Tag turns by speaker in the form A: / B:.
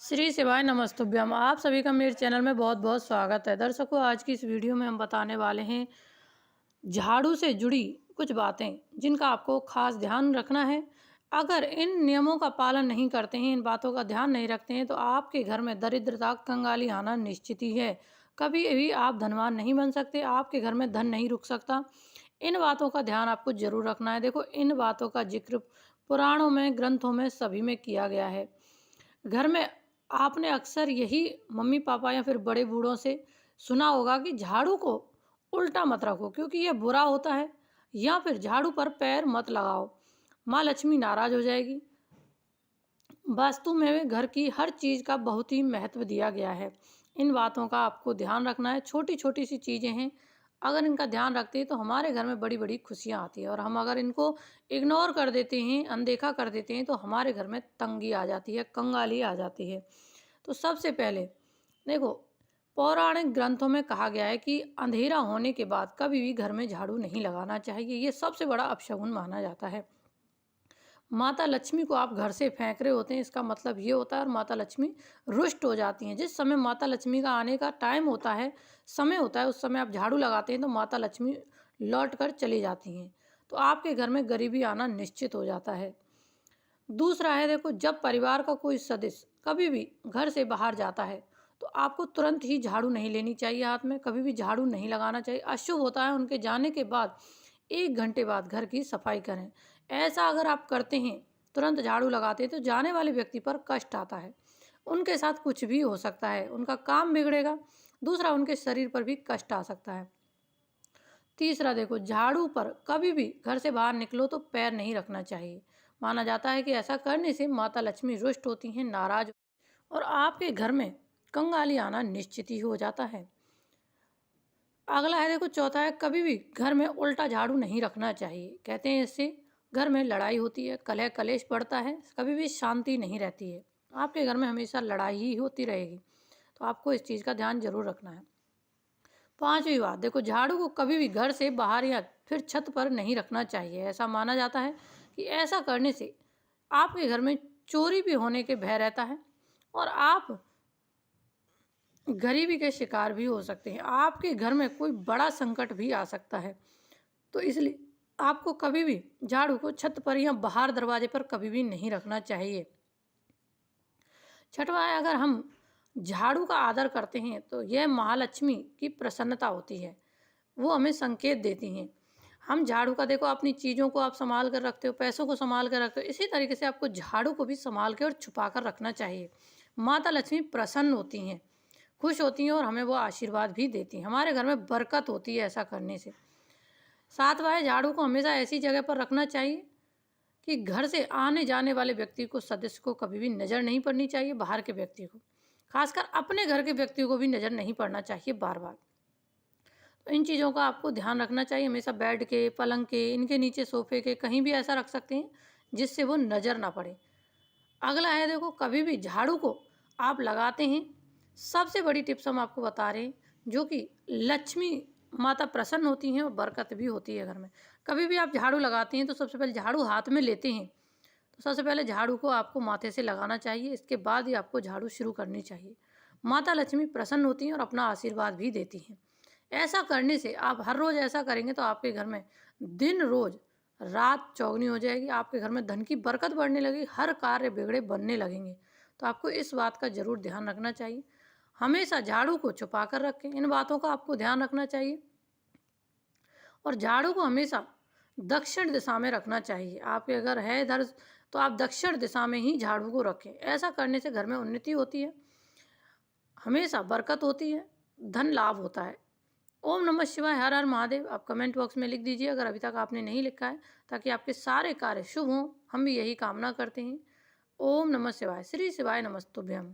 A: श्री शिवाय नमस्तुभ्यम। आप सभी का मेरे चैनल में बहुत बहुत स्वागत है। दर्शकों, आज की इस वीडियो में हम बताने वाले हैं झाड़ू से जुड़ी कुछ बातें जिनका आपको खास ध्यान रखना है। अगर इन नियमों का पालन नहीं करते हैं, इन बातों का ध्यान नहीं रखते हैं, तो आपके घर में दरिद्रता, कंगाली आना निश्चित ही है। कभी भी आप धनवान नहीं बन सकते, आपके घर में धन नहीं रुक सकता। इन बातों का ध्यान आपको जरूर रखना है। देखो, इन बातों का जिक्र पुराणों में, ग्रंथों में, सभी में किया गया है। घर में आपने अक्सर यही मम्मी पापा या फिर बड़े बूढ़ों से सुना होगा कि झाड़ू को उल्टा मत रखो क्योंकि यह बुरा होता है, या फिर झाड़ू पर पैर मत लगाओ, माँ लक्ष्मी नाराज हो जाएगी। वास्तु में घर की हर चीज़ का बहुत ही महत्व दिया गया है। इन बातों का आपको ध्यान रखना है। छोटी छोटी सी चीज़ें हैं, अगर इनका ध्यान रखते हैं तो हमारे घर में बड़ी बड़ी खुशियाँ आती हैं, और हम अगर इनको इग्नोर कर देते हैं, अनदेखा कर देते हैं, तो हमारे घर में तंगी आ जाती है, कंगाली आ जाती है। तो सबसे पहले देखो, पौराणिक ग्रंथों में कहा गया है कि अंधेरा होने के बाद कभी भी घर में झाड़ू नहीं लगाना चाहिए। ये सबसे बड़ा अपशगुन माना जाता है। माता लक्ष्मी को आप घर से फेंक रहे होते हैं, इसका मतलब ये होता है, और माता लक्ष्मी रुष्ट हो जाती हैं। जिस समय माता लक्ष्मी का आने का टाइम होता है, समय होता है, उस समय आप झाड़ू लगाते हैं तो माता लक्ष्मी लौट कर चली जाती हैं। तो आपके घर में गरीबी आना निश्चित हो जाता है। दूसरा है, देखो, जब परिवार का कोई सदस्य कभी भी घर से बाहर जाता है तो आपको तुरंत ही झाड़ू नहीं लेनी चाहिए हाथ में, कभी भी झाड़ू नहीं लगाना चाहिए। अशुभ होता है। उनके जाने के बाद 1 घंटे बाद घर की सफाई करें। ऐसा अगर आप करते हैं, तुरंत झाड़ू लगाते हैं, तो जाने वाले व्यक्ति पर कष्ट आता है। उनके साथ कुछ भी हो सकता है, उनका काम बिगड़ेगा। दूसरा, उनके शरीर पर भी कष्ट आ सकता है। तीसरा, देखो, झाड़ू पर कभी भी घर से बाहर निकलो तो पैर नहीं रखना चाहिए। माना जाता है कि ऐसा करने से माता लक्ष्मी रुष्ट होती हैं, नाराज, और आपके घर में कंगाली आना निश्चित ही हो जाता है। अगला है, देखो, चौथा है, कभी भी घर में उल्टा झाड़ू नहीं रखना चाहिए। कहते हैं इससे घर में लड़ाई होती है, कलह कलेश बढ़ता है, कभी भी शांति नहीं रहती है। आपके घर में हमेशा लड़ाई ही होती रहेगी। तो आपको इस चीज़ का ध्यान जरूर रखना है। पांचवी बात, देखो, झाड़ू को कभी भी घर से बाहर या फिर छत पर नहीं रखना चाहिए। ऐसा माना जाता है कि ऐसा करने से आपके घर में चोरी भी होने के भय रहता है, और आप गरीबी के शिकार भी हो सकते हैं। आपके घर में कोई बड़ा संकट भी आ सकता है। तो इसलिए आपको कभी भी झाड़ू को छत पर या बाहर दरवाजे पर कभी भी नहीं रखना चाहिए। छठवां है, अगर हम झाड़ू का आदर करते हैं तो यह महालक्ष्मी की प्रसन्नता होती है, वो हमें संकेत देती हैं। हम झाड़ू का, देखो, अपनी चीज़ों को आप संभाल कर रखते हो, पैसों को संभाल कर रखते हो, इसी तरीके से आपको झाड़ू को भी संभाल के और छुपा कर रखना चाहिए। माता लक्ष्मी प्रसन्न होती हैं, खुश होती हैं, और हमें वो आशीर्वाद भी देती हैं। हमारे घर में बरकत होती है ऐसा करने से। सातवां है, झाड़ू को हमेशा ऐसी जगह पर रखना चाहिए कि घर से आने जाने वाले व्यक्ति को, सदस्य को कभी भी नज़र नहीं पड़नी चाहिए। बाहर के व्यक्ति को, खासकर अपने घर के व्यक्ति को भी नज़र नहीं पड़ना चाहिए बार बार। तो इन चीज़ों का आपको ध्यान रखना चाहिए। हमेशा बेड के, पलंग के, इनके नीचे, सोफे के, कहीं भी ऐसा रख सकते हैं जिससे वो नज़र ना पड़े। अगला है, देखो, कभी भी झाड़ू को आप लगाते हैं, सबसे बड़ी टिप्स हम आपको बता रहे हैं, जो कि लक्ष्मी माता प्रसन्न होती हैं और बरकत भी होती है घर में। कभी भी आप झाड़ू लगाते हैं तो सबसे पहले झाड़ू हाथ में लेते हैं तो सबसे पहले झाड़ू को आपको माथे से लगाना चाहिए, इसके बाद ही आपको झाड़ू शुरू करनी चाहिए। माता लक्ष्मी प्रसन्न होती हैं और अपना आशीर्वाद भी देती हैं। ऐसा करने से, आप हर रोज़ ऐसा करेंगे तो आपके घर में दिन रोज़ रात चौगनी हो जाएगी। आपके घर में धन की बरकत बढ़ने लगेगी, हर कार्य बिगड़े बनने लगेंगे। तो आपको इस बात का ज़रूर ध्यान रखना चाहिए। हमेशा झाड़ू को छुपा कर रखें, इन बातों का आपको ध्यान रखना चाहिए। और झाड़ू को हमेशा दक्षिण दिशा में रखना चाहिए। आपके अगर है इधर, तो आप दक्षिण दिशा में ही झाड़ू को रखें। ऐसा करने से घर में उन्नति होती है, हमेशा बरकत होती है, धन लाभ होता है। ओम नमः शिवाय, हर हर महादेव। आप कमेंट बॉक्स में लिख दीजिए अगर अभी तक आपने नहीं लिखा है, ताकि आपके सारे कार्य शुभ हों। हम भी यही कामना करते हैं। ओम नमः शिवाय। श्री शिवाय नमस्तुभ्यम।